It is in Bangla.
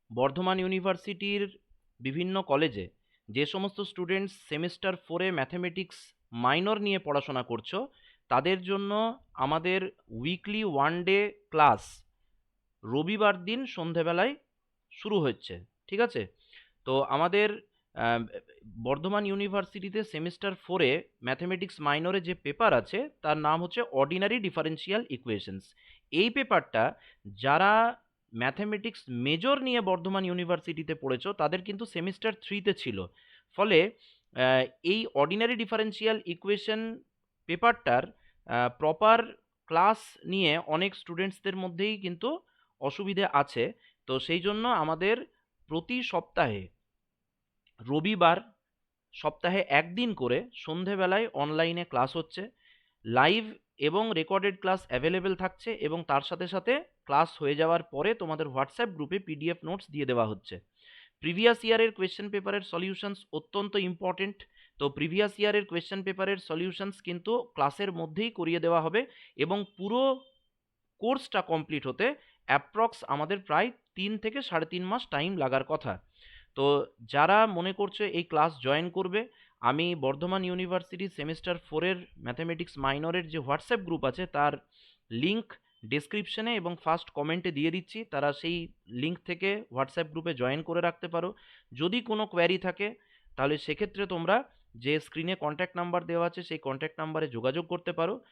বর্ধমান ইউনিভার্সিটির বিভিন্ন কলেজে যে সমস্ত স্টুডেন্টস সেমিস্টার 4-এ ম্যাথমেটিক্স মাইনর নিয়ে পড়াশোনা করছো, তাদের জন্য আমাদের উইকলি ওয়ান ডে ক্লাস রবিবার দিন সন্ধেবেলায় শুরু হচ্ছে। ঠিক আছে? তো আমাদের আহ, বর্ধমান ইউনিভার্সিটিতে সেমিস্টার 4-এ ম্যাথমেটিক্স মাইনরে যে পেপার আছে তার নাম হচ্ছে অর্ডিনারি ডিফারেন্সিয়াল ইকুয়েশনস। এই পেপারটা যারা ম্যাথমেটিক্স মেজর নিয়ে বর্ধমান ইউনিভার্সিটিতে পড়েছো তাদের কিন্তু সেমিস্টার 3-তে ছিল। ফলে আহ, এই অর্ডিনারি ডিফারেন্সিয়াল ইকুয়েশন পেপারটার প্রপার ক্লাস নিয়ে অনেক স্টুডেন্টসদের মধ্যেই কিন্তু অসুবিধে আছে। তো সেই জন্য আমাদের প্রতি সপ্তাহে রবিবার সপ্তাহে একদিন করে সন্ধেবেলায় অনলাইনে ক্লাস হচ্ছে। লাইভ এবং রেকর্ডেড ক্লাস অ্যাভেলেবেল থাকছে, এবং তার সাথে সাথে ক্লাস হয়ে যাওয়ার পরে তোমাদের হোয়াটসঅ্যাপ গ্রুপে পিডিএফ নোটস দিয়ে দেওয়া হচ্ছে। প্রিভিয়াস ইয়ারের কোয়েশ্চেন পেপারের সলিউশনস অত্যন্ত ইম্পর্টেন্ট। তো প্রিভিয়াস ইয়ারের কোয়েশ্চেন পেপারের সলিউশনস কিন্তু ক্লাসের মধ্যেই করিয়ে দেওয়া হবে, এবং পুরো কোর্সটা কমপ্লিট হতে অ্যাপ্রক্স আমাদের প্রায় 3 থেকে 3.5 মাস টাইম লাগার কথা। তো যারা মনে করছো এই ক্লাস জয়েন করবে, আমি বর্ধমান ইউনিভার্সিটি সেমিস্টার 4-এর ম্যাথমেটিক্স মাইনরের যে হোয়াটসঅ্যাপ গ্রুপ আছে তার লিংক ডেসক্রিপশনে এবং ফার্স্ট কমেন্টে দিয়ে দিচ্ছি, তারা সেই লিংক থেকে হোয়াটসঅ্যাপ গ্রুপে জয়েন করে রাখতে পারো। যদি কোনো কোয়ারি থাকে তাহলে সেক্ষেত্রে তোমরা যে স্ক্রিনে কন্ট্যাক্ট নাম্বার দেওয়া আছে সেই কন্ট্যাক্ট নাম্বারে যোগাযোগ করতে পারো।